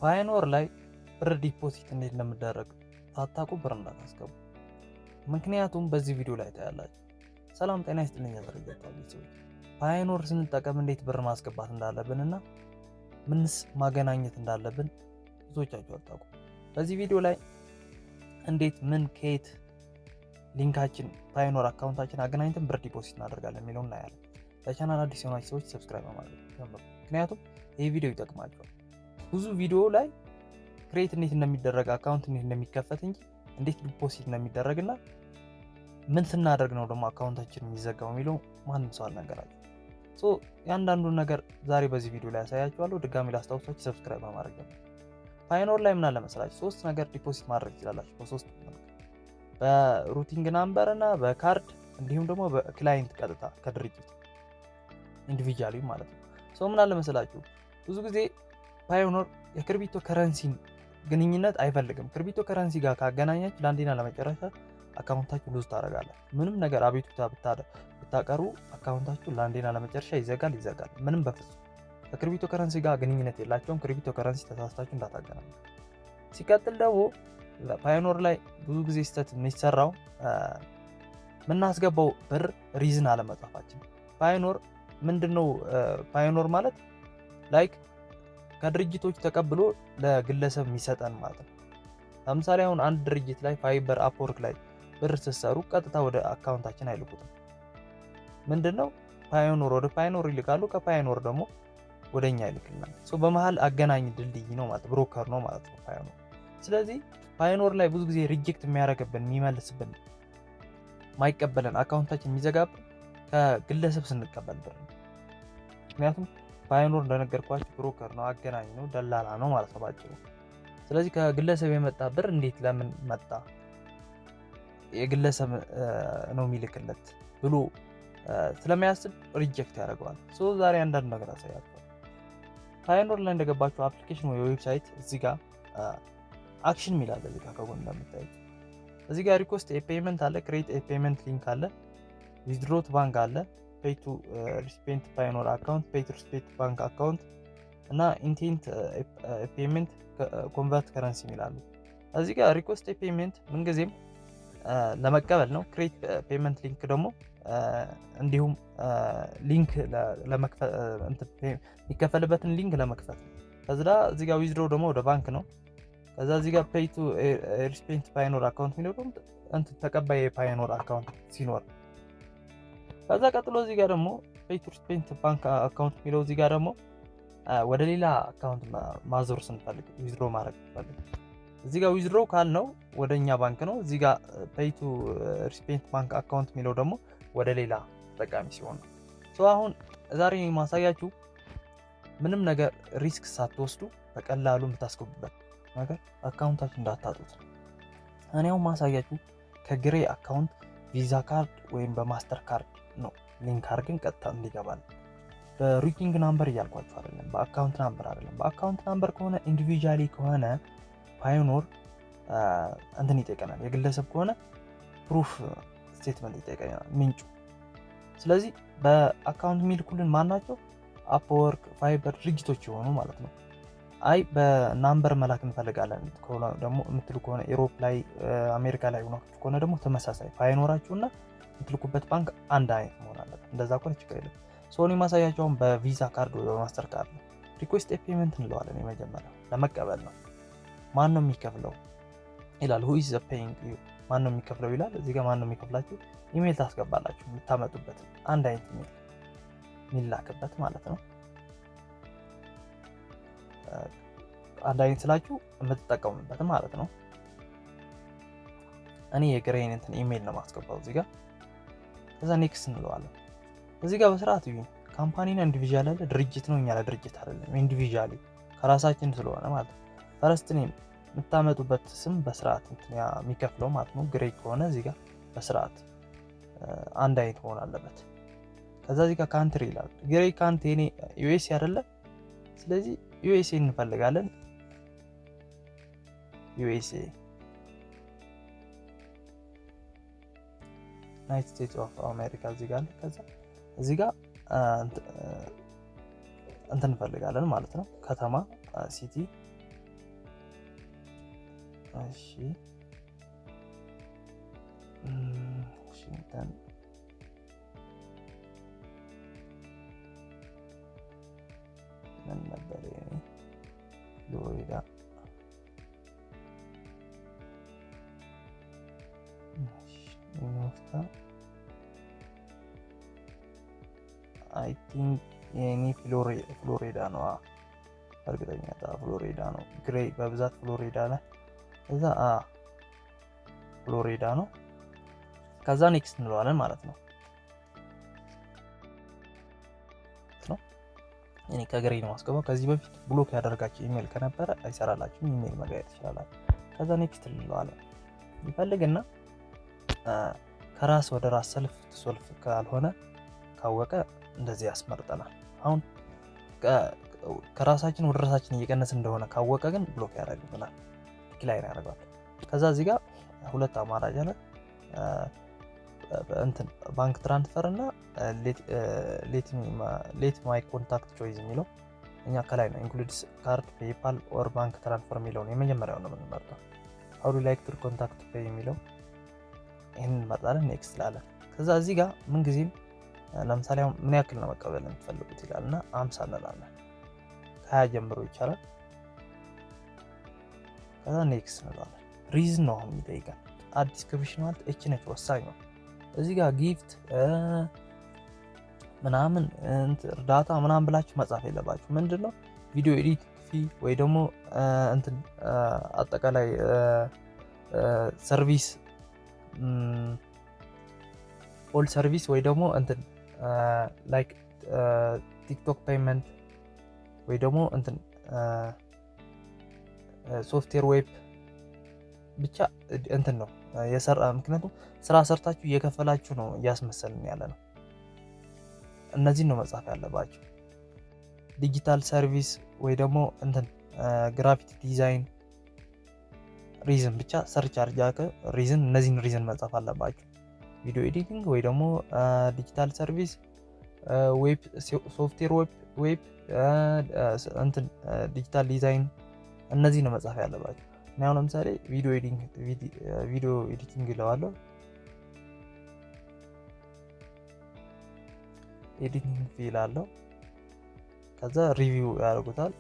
ፓዮኒር ላይ ብር ዲፖዚት እንዴት እንደሚደረግ ታታቁ ብር እንዳታስገቡ። ምክንያቱም በዚህ ቪዲዮ ላይ ታያላችሁ። ሰላም ጤና ይስጥልኝ ያደረጋችሁ ሰዎች፣ ፓዮኒር ስንጠቀም እንዴት ብር ማስገባት እንዳለብንና ምንስ ማገናኘት እንዳለብን ብዙዎቻችሁ አታውቁ። በዚህ ቪዲዮ ላይ እንዴት ከየት ሊንካችን ፓዮኒር አካውንታችን አገናኝተን ብር ዲፖዚት እናደርጋለን የሚለውን እናያለን። ለቻናል አዲስ የሆናችሁ ሰዎች ሰብስክራይብ በማድረግ ጀምሩ። ምክንያቱም ይህ ቪዲዮ ይጠቅማችኋል። ብዙ ቪዲዮ ላይ ክሬት እንዴት እንደሚደረግ አካውንት እንዴት እንደሚከፈት እንጂ እንዴት ዲፖዚት እንደሚደረግና ምን ስናደርግ ነው ደግሞ አካውንታችን የሚዘጋው የሚለው ማንም ሰው አልነገራችሁ። ያንዳንዱን ነገር ዛሬ በዚህ ቪዲዮ ላይ ያሳያችኋለሁ። ድጋሚ ላስታውሳችሁ ሰብስክራይብ በማድረግ ጀምሩ። ፓዮኒር ላይ ምን አለ መሰላችሁ፣ ሶስት ነገር ዲፖዚት ማድረግ ትችላላችሁ። በሶስት መልኩ በሩቲንግ ናምበር እና በካርድ እንዲሁም ደግሞ በክላይንት ቀጥታ ከድርጅት ኢንዲቪጁዋሊ ማለት ነው። ምን አለ መሰላችሁ፣ ብዙ ጊዜ ፓዮኒር የክሪፕቶ ከረንሲን ግንኙነት አይፈልግም። ክሪፕቶ ከረንሲ ጋር ካገናኛችሁ ለአንዴና ለመጨረሻ አካውንታችሁ ሉዝ ታደርጋላችሁ። ምንም ነገር አቤቱታ ብታቀሩ አካውንታችሁ ለአንዴና ለመጨረሻ ይዘጋል። ምንም በፍጹም ከክሪፕቶ ከረንሲ ጋር ግንኙነት የላቸውም። ክሪፕቶ ከረንሲ ተሳስታችሁ እንዳታገናኙ። ሲቀጥል ደግሞ ፓዮኒር ላይ ብዙ ጊዜ ስህተት የሚሰራው የምናስገባው ብር ሪዝን አለመጻፋችን። ፓዮኒር ምንድነው? ፓዮኒር ማለት ላይክ ከድርጅቶች ተቀብሎ ለግለሰብ የሚሰጠን ማለት ነው። ለምሳሌ አሁን አንድ ድርጅት ላይ ፋይበር፣ አፕወርክ ላይ ብር ስትሰሩ ቀጥታ ወደ አካውንታችን አይልኩትም። ምንድነው? ፓዮኒር ወደ ፓዮኒር ይልካሉ፣ ከፓዮኒር ደግሞ ወደኛ ይልክልናል። በመሃል አገናኝ ድልድይ ነው ማለት ብሮከር ነው ማለት ነው ፓዮኒር። ስለዚህ ፓዮኒር ላይ ብዙ ጊዜ ሪጀክት የሚያደርግብን የሚመልስብን ማይቀበለን አካውንታችን የሚዘጋብን ከግለሰብ ስንቀበል ብር ነው። ምክንያቱም ፓዮኒር እንደነገርኳችሁ ብሮከር ነው፣ አገናኝ ነው፣ ደላላ ነው ማለት ነው ባጭሩ። ስለዚህ ከግለሰብ የመጣ ብር እንዴት ለምን መጣ የግለሰብ ነው የሚልክለት ብሎ ስለሚያስብ ሪጀክት ያደርገዋል። ዛሬ አንዳንድ ነገር አሳያችኋለሁ። ፓዮኒር ላይ እንደገባችሁ አፕሊኬሽን ወይ ዌብሳይት እዚህ ጋር አክሽን ሚላል እዚህ ጋር ከጎን እንደምታዩት እዚህ ጋር ሪኩዌስት ኤፔመንት አለ፣ ክሬት ኤፔመንት ሊንክ አለ፣ ዊዝድሮት ባንክ አለ፣ ፔይ ቱ ሪስፔንት ፓዮኒር አካውንት፣ ፔይ ቱ ሪስፔንት ባንክ አካውንት እና ኢንቴንት ፔመንት ኮንቨርት ከረንሲ ይላሉ። እዚህ ጋር ሪኩዌስት ፔመንት ምንጊዜም ለመቀበል ነው። ክሬት ፔመንት ሊንክ ደግሞ እንዲሁም ሊንክ ለመክፈት የሚከፈልበትን ሊንክ ለመክፈት ነው። ከዛ እዚህ ጋር ዊዝድሮ ደግሞ ወደ ባንክ ነው። ከዛ እዚህ ጋር ፔይ ቱ ሪስፔንት ፓዮኒር አካውንት የሚለው ደግሞ ተቀባይ የፓዮኒር አካውንት ሲኖር፣ ከዛ ቀጥሎ እዚህ ጋር ደግሞ ፔይ ቱ ሪስፔንት ባንክ አካውንት የሚለው እዚህ ጋር ደግሞ ወደ ሌላ አካውንት ማዞር ስንፈልግ ዊዝድሮ ማድረግ ስንፈልግ እዚህ ጋር ዊዝድሮ ካልነው ወደኛ ባንክ ነው። እዚህ ጋር ፔይ ቱ ሪስፔንት ባንክ አካውንት የሚለው ደግሞ ወደ ሌላ ተጠቃሚ ሲሆን ነው። አሁን ዛሬ ማሳያችሁ ምንም ነገር ሪስክ ሳትወስዱ በቀላሉ የምታስገቡበት ነገር አካውንታችሁ እንዳታጡት። እኔ አሁን ማሳያችሁ ከግሬ አካውንት ቪዛ ካርድ ወይም በማስተር ካርድ ነው ሊንክ አድርገን ቀጥታ እንዲገባል። በሩቲንግ ናምበር እያልኳችሁ አይደለም፣ በአካውንት ናምበር አይደለም። በአካውንት ናምበር ከሆነ ኢንዲቪጁዋሊ ከሆነ ፓዮኒር እንትን ይጠይቀናል። የግለሰብ ከሆነ ፕሩፍ ስቴትመንት ይጠይቀናል ምንጩ። ስለዚህ በአካውንት የሚልኩልን ማናቸው? አፕወርክ፣ ፋይበር ድርጅቶች የሆኑ ማለት ነው። አይ በናምበር መላክ እንፈልጋለን ደግሞ የምትሉ ከሆነ ኢሮፕ ላይ አሜሪካ ላይ ሆናችሁ ከሆነ ደግሞ ተመሳሳይ ፓዮኒራችሁና የምትልኩበት ባንክ አንድ አይነት መሆን አለበት። እንደዛ ከሆነ ችግር የለም። ሶኒ ማሳያቸውን በቪዛ ካርድ ወይ በማስተር ካርድ ነው። ሪኩዌስት ፔመንት እንለዋለን። የመጀመሪያው ለመቀበል ነው። ማን ነው የሚከፍለው ይላል። who is the paying you ማን ነው የሚከፍለው ይላል። እዚህ ጋር ማን ነው የሚከፍላችሁ? ኢሜል ታስገባላችሁ። የምታመጡበት አንድ አይነት ኢሜል የሚላክበት ማለት ነው። አንድ አይነት ስላችሁ የምትጠቀሙበት ማለት ነው። እኔ የግሬን እንትን ኢሜል ነው ማስገባው እዚህ ጋር። ከዛ ኔክስት እንለዋለን። እዚህ ጋር በስርዓት እዩ። ካምፓኒና ኢንዲቪጁዋል አለ፣ ድርጅት ነው። እኛ ለድርጅት አይደለም፣ ኢንዲቪጁዋሊ ከራሳችን ስለሆነ ማለት ነው። ፈረስት ኔም የምታመጡበት ስም በስርዓት እንትን የሚከፍለው ማለት ነው። ግሬ ከሆነ እዚህ ጋር በስርዓት አንድ አይነት መሆን አለበት። ከዛ እዚህ ጋር ካንትሪ ይላል። ግሬ ካንትሪ እኔ ዩኤስ አይደለ፣ ስለዚህ ዩኤስኤ እንፈልጋለን። ዩኤስኤ ዩናይትድ ስቴትስ ኦፍ አሜሪካ እዚህ ጋር አለ። ከዛ እዚህ ጋር እንትን እንፈልጋለን ማለት ነው። ከተማ ሲቲ እሺ ዋሽንግተን ምን ነበር ፍሎሪዳ አይ ቲንክ የኔ ፍሎሪዳ ነው። እርግጠኛ ፍሎሪዳ ነው። ግሬይ በብዛት ፍሎሪዳ ላይ እዛ ፍሎሪዳ ነው። ከዛ ኔክስት እንለዋለን ማለት ነው። እኔ ከግሬይ ነው ማስገባው። ከዚህ በፊት ብሎክ ያደርጋችሁ ኢሜል ከነበረ አይሰራላችሁም። ኢሜል መቀየር ትችላላችሁ። ከዛ ኔክስት እንለዋለን። ይፈልግና ከራስ ወደ ራስ ሰልፍ ሶልፍ ካልሆነ ካወቀ እንደዚህ ያስመርጠናል። አሁን ከራሳችን ወደ ራሳችን እየቀነስ እንደሆነ ካወቀ ግን ብሎክ ያደርግብናል። ዲክላይን ያደርጋል። ከዛ እዚህ ጋር ሁለት አማራጭ አለ። እንትን ባንክ ትራንስፈር እና ሌት ማይ ኮንታክት ቾይስ የሚለው እኛ ከላይ ነው። ኢንክሉድስ ካርድ ፔይፓል ኦር ባንክ ትራንስፈር የሚለውን የመጀመሪያው ነው የምንመርጠው። ሃው ዱ ላይክ ቱ ኮንታክት ፔይ የሚለው ይሄንን እንመርጣለን። ኔክስት ላለን። ከዛ እዚህ ጋር ምን ጊዜም ለምሳሌ አሁን ምን ያክል ነው መቀበል የምትፈልጉት ይላልና 50 እንላለን። ከ20 ጀምሮ ይቻላል። ከዛ ኔክስት እንላለን። ሪዝን ነው አሁን የሚጠይቀን። ዲስክሪፕሽን ማለት እቺ ነች ወሳኝ ነው። እዚህ ጋር ጊፍት ምናምን እርዳታ ምናምን ብላችሁ መጻፍ የለባችሁ። ምንድነው ቪዲዮ ኤዲት ፊ ወይ ደግሞ እንትን አጠቃላይ ሰርቪስ ኦል ሰርቪስ ወይ ደግሞ እንትን ላይክ ቲክቶክ ፔመንት ወይ ደግሞ እንትን ሶፍትዌር ዌብ ብቻ እንትን ነው የሰራ። ምክንያቱም ስራ ሰርታችሁ እየከፈላችሁ ነው እያስመሰልን ያለ ነው። እነዚህን ነው መጻፍ ያለባችሁ። ዲጂታል ሰርቪስ ወይ ደግሞ እንትን ግራፊቲ ዲዛይን ሪዝን ብቻ ሰርች አርጃከ ሪዝን እነዚህን ሪዝን መጻፍ አለባችሁ። ቪዲዮ ኤዲቲንግ ወይ ደግሞ ዲጂታል ሰርቪስ ዌብ ሶፍትዌር ዌብ እንትን ዲጂታል ዲዛይን እነዚህ ነው መጻፍ ያለባችሁ። እና አሁን ለምሳሌ ቪዲዮ ኤዲቲንግ ይለዋለሁ። ኤዲቲንግ ፊል አለው። ከዛ ሪቪው ያደርጉታል።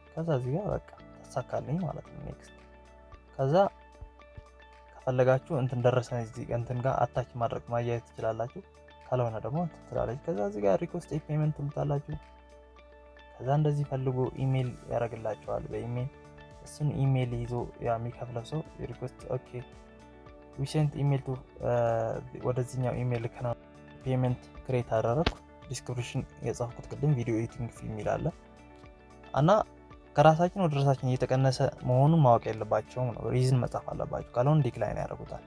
ከዛ እዚህ ጋር በቃ ተሳካልኝ ማለት ነው። ኔክስት ከዛ ከፈለጋችሁ እንትን ደረሰኝ እዚህ እንትን ጋር አታች ማድረግ ማያየት ትችላላችሁ። ካልሆነ ደግሞ እንትን ትላለች። ከዛ እዚህ ጋር ሪኩዌስት ፔመንት ትሉታላችሁ። ከዛ እንደዚህ ፈልጉ ኢሜል ያደርግላችኋል። በኢሜል እሱን ኢሜል ይዞ የሚከፍለው ሰው ሪኩዌስት ኦኬ ዊ ሴንት ኢሜል ቱ ወደዚህኛው ኢሜል ከና ፔመንት ክሬት አደረኩ። ዲስክሪፕሽን የጻፍኩት ቅድም ቪዲዮ ኤዲቲንግ ፊልም ይላል እና ከራሳችን ወደ ራሳችን እየተቀነሰ መሆኑን ማወቅ የለባቸውም ነው። ሪዝን መጻፍ አለባችሁ። ካልሆነ ዲክላይን ያደርጉታል።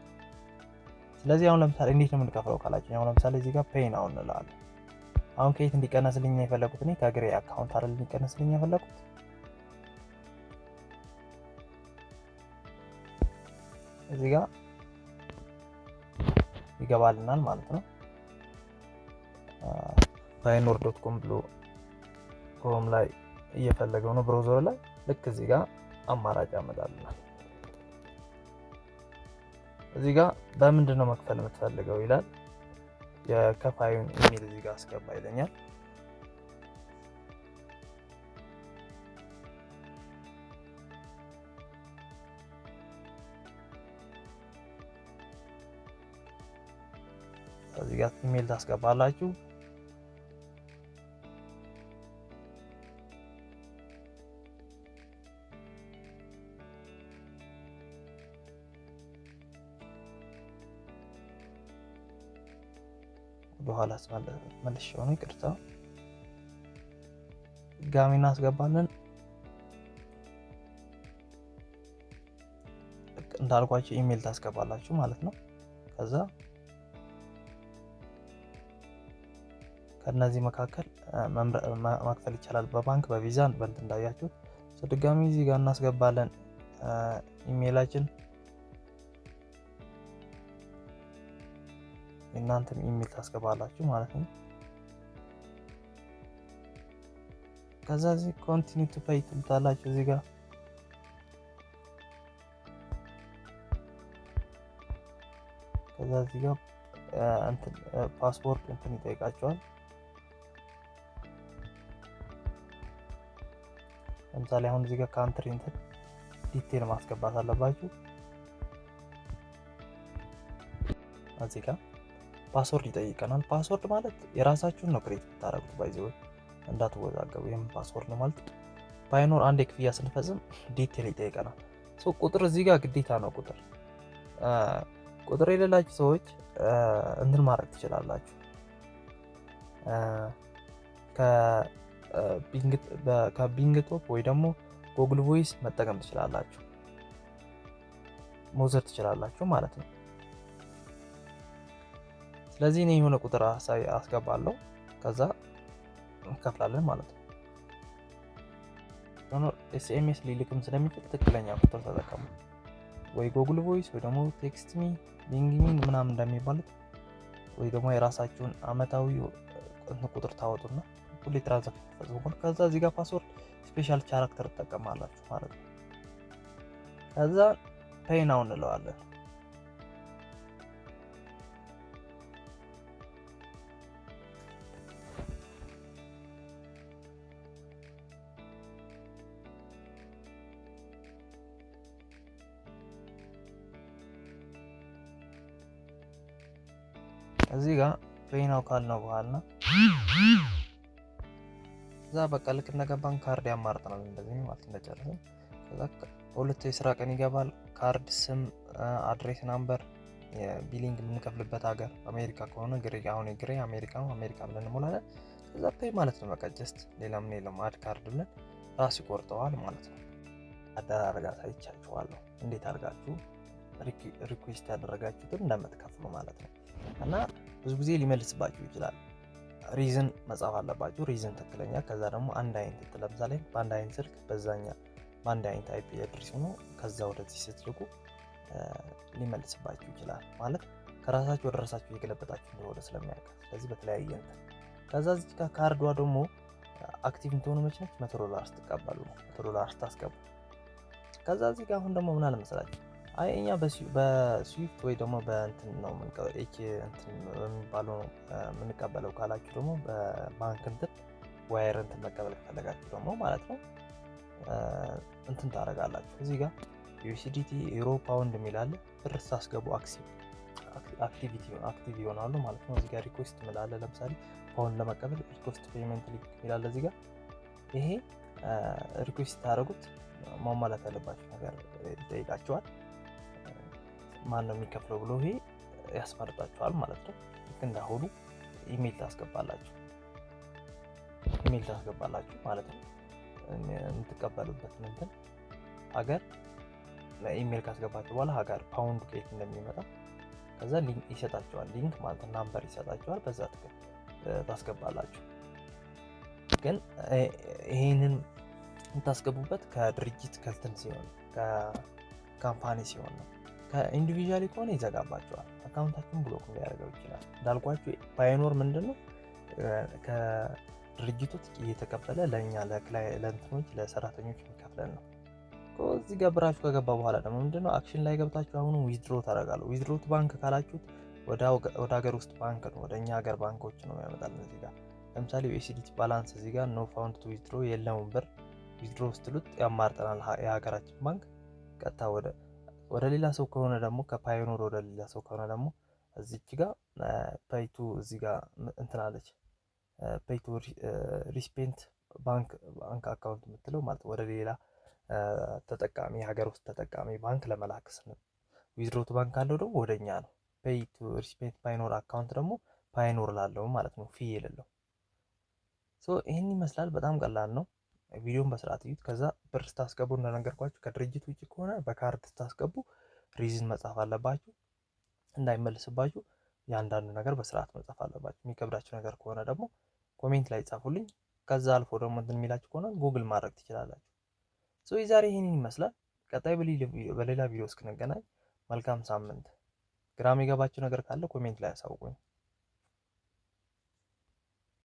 ስለዚህ አሁን ለምሳሌ እንዴት ነው የምንከፍለው ካላችሁ አሁን ለምሳሌ እዚህ ጋር ፔይ ናው እንላለን። አሁን ከየት እንዲቀነስልኝ ነው የፈለኩት? እኔ ከግሬይ አካውንት አይደል እንዲቀነስልኝ የፈለኩት። እዚህ ጋር ይገባልናል ማለት ነው። payanor.com ብሎ ክሮም ላይ እየፈለገው ነው ብራውዘር ላይ ልክ እዚህ ጋር አማራጭ ያመጣልናል። እዚህ ጋር በምንድን ነው መክፈል የምትፈልገው ይላል። የከፋዩን ኢሜል እዚህ ጋር አስገባ ይለኛል። እዚህ ጋር ኢሜል ታስገባላችሁ። በኋላ መልሼው ነው ይቅርታ። ድጋሚ እናስገባለን። እንዳልኳችሁ ኢሜል ታስገባላችሁ ማለት ነው። ከዛ ከነዚህ መካከል መክፈል ይቻላል። በባንክ በቪዛ በእንት እንዳያችሁ ድጋሚ እዚህ ጋር እናስገባለን ኢሜላችን። እናንተም ኢሜል ታስገባላችሁ ማለት ነው። ከዛ እዚህ ኮንቲኒው ቱ ፔይ ትሉታላችሁ። እዚህ ጋር ከዛ እዚህ ጋር እንትን ፓስፖርት እንትን ይጠይቃቸዋል። ለምሳሌ አሁን እዚህ ጋር ካንትሪ እንትን ዲቴል ማስገባት አለባችሁ። እዚህ ጋር ፓስወርድ ይጠይቀናል። ፓስወርድ ማለት የራሳችሁን ነው ክሬት ብታረጉት ባይዘው እንዳትወዛገቡ። ይሄም ፓስወርድ ነው ማለት ባይኖር አንድ የክፍያ ስንፈጽም ዲቴል ይጠይቀናል። ቁጥር እዚህ ጋር ግዴታ ነው። ቁጥር የሌላችሁ ሰዎች እንትን ማድረግ ትችላላችሁ። ከቢንግ ቶፕ ወይ ደግሞ ጉግል ቮይስ መጠቀም ትችላላችሁ፣ መውሰድ ትችላላችሁ ማለት ነው። ስለዚህ እኔ የሆነ ቁጥር አስገባለሁ፣ ከዛ እንከፍላለን ማለት ነው። ኤስኤምኤስ ሊልክም ስለሚችል ትክክለኛ ቁጥር ተጠቀሙ። ወይ ጉግል ቮይስ ወይ ደግሞ ቴክስት ሚ ቢንግ ምናምን እንደሚባሉት ወይ ደግሞ የራሳችሁን አመታዊ ቁጥር ታወጡና ሁሌ ትራንዛክሽን ተፈጽሞ ከዛ እዚህ ጋር ፓስወርድ ስፔሻል ካራክተር ተጠቀማላችሁ ማለት ነው። ከዛ ፔይ ናው እንለዋለን። እዚህ ጋር ፔይ ናው ካልነው በኋላ እዛ በቃ ልክ እንደገባን ካርድ ያማርጠናል እንደዚህ ማለት እንደጨረስን። ከዛ በሁለት የስራ ቀን ይገባል። ካርድ ስም፣ አድሬስ ናምበር፣ የቢሊንግ የምንከፍልበት ሀገር አሜሪካ ከሆነ ግሬ፣ አሁን ግሬ አሜሪካ ነው፣ አሜሪካ ብለን እንሞላለን። ከዛ ፔይ ማለት ነው። በቃ ጀስት ሌላ ምን የለም። አድ ካርድ ብለን ራሱ ይቆርጠዋል ማለት ነው። አደራረጋ ሳይቻችኋለሁ እንዴት አድርጋችሁ ሪኩዌስት ያደረጋችሁትን እንደምትከፍሉ ማለት ነው። እና ብዙ ጊዜ ሊመልስባችሁ ይችላል። ሪዝን መጻፍ አለባችሁ። ሪዝን ትክክለኛ። ከዛ ደግሞ አንድ አይነት ለምሳሌ በአንድ አይነት ስልክ በዛኛ በአንድ አይነት አይፒ አድሬስ ሆኖ ከዛ ወደዚህ ስትልኩ ሊመልስባችሁ ይችላል ማለት ከራሳችሁ ወደ ራሳችሁ እየገለበጣችሁ እንደሆነ ስለሚያውቅ። ስለዚህ በተለያየ እንትን ከዛ እዚህ ጋር ካርዷ ደግሞ አክቲቭ እንደሆነ መቼም $100 ትቀበሉ ነው። $100 ታስገቡ። ከዛ እዚህ ጋር አሁን ደግሞ ምን አለ መሰላችሁ፣ አይ እኛ በስዊፍት ወይ ደግሞ በእንትን ነው የሚባለው የምንቀበለው ካላችሁ ደግሞ በባንክ እንትን ዋየር እንትን መቀበል ከፈለጋችሁ ደግሞ ማለት ነው እንትን ታደርጋላችሁ። እዚህ ጋር ዩኤስዲቲ፣ ዩሮ፣ ፓውንድ የሚላለ ብር ስታስገቡ አክቲቭ ይሆናሉ ማለት ነው። እዚህ ጋር ሪኩዌስት ምላለ ለምሳሌ ፓውንድ ለመቀበል ሪኩዌስት ፔመንት ሊንክ የሚላለ እዚህ ጋር ይሄ ሪኩዌስት ታደርጉት ማሟላት ያለባችሁ ነገር ይጠይቃቸዋል። ማን ነው የሚከፍለው ብሎ ይሄ ያስመርጣችኋል ማለት ነው። ልክ እንዳሁኑ ኢሜል ታስገባላችሁ ማለት ነው። የምትቀበሉበት እንትን ሀገር ለኢሜል ካስገባችሁ በኋላ ሀገር ፓውንድ ከየት እንደሚመጣ ከዛ ሊንክ ይሰጣችኋል። ሊንክ ማለት ናምበር ይሰጣችኋል። በዛ ታስገባላችሁ። ግን ይሄንን የምታስገቡበት ከድርጅት ከልትን ሲሆን ከካምፓኒ ሲሆን ነው። ከኢንዲቪዥዋሊ ከሆነ ይዘጋባቸዋል። አካውንታችሁን ብሎክ ሊያደርገው ይችላል። እንዳልኳችሁ ባይኖር ምንድነው ከድርጅቶች እየተከፈለ ለኛ ለእንትኖች ለሰራተኞች የሚከፍለን ነው። እዚህ ጋር ብራችሁ ከገባ በኋላ ደግሞ ምንድነው አክሽን ላይ ገብታችሁ አሁን ዊዝድሮ ታደርጋለሁ። ዊዝድሮ ባንክ ካላችሁት ወደ ሀገር ውስጥ ባንክ ነው፣ ወደኛ ሀገር ባንኮች ነው ያመጣልን። እዚህ ጋር ለምሳሌ ዩኤስዲቲ ባላንስ እዚህ ጋር ኖ ፋውንድ ቱ ዊዝድሮ የለውም ብር ዊዝድሮ ስትሉት ያማርጠናል የሀገራችን ባንክ። ቀጥታ ወደ ሌላ ሰው ከሆነ ደግሞ ከፓዮኒር ወደ ሌላ ሰው ከሆነ ደግሞ እዚች ጋር ፔይቱ እዚህ ጋር እንትናለች ፔይቱ ሪስፔንት ባንክ አካውንት የምትለው ማለት ወደ ሌላ ተጠቃሚ የሀገር ውስጥ ተጠቃሚ ባንክ ለመላክ ስንል ዊዝድሮ ቱ ባንክ ካለው ደግሞ ወደኛ ነው። ፔይቱ ሪስፔንት ፓዮኒር አካውንት ደግሞ ፓዮኒር ላለው ማለት ነው፣ ፊ የሌለው። ይህን ይመስላል። በጣም ቀላል ነው። ቪዲዮን በስርዓት እዩት። ከዛ ብር ስታስገቡ እንደነገርኳችሁ ከድርጅት ውጪ ከሆነ በካርድ ስታስገቡ ሪዝን መጻፍ አለባችሁ እንዳይመልስባችሁ። ያንዳንዱ ነገር በስርዓት መጻፍ አለባችሁ። የሚከብዳችሁ ነገር ከሆነ ደግሞ ኮሜንት ላይ ጻፉልኝ። ከዛ አልፎ ደግሞ እንትን የሚላችሁ ከሆነ ጉግል ማድረግ ትችላላችሁ። የዛሬ ይሄንን ይመስላል። ቀጣይ በሌላ ቪዲዮ እስክንገናኝ መልካም ሳምንት። ግራ የሚገባችሁ ነገር ካለ ኮሜንት ላይ አሳውቁኝ።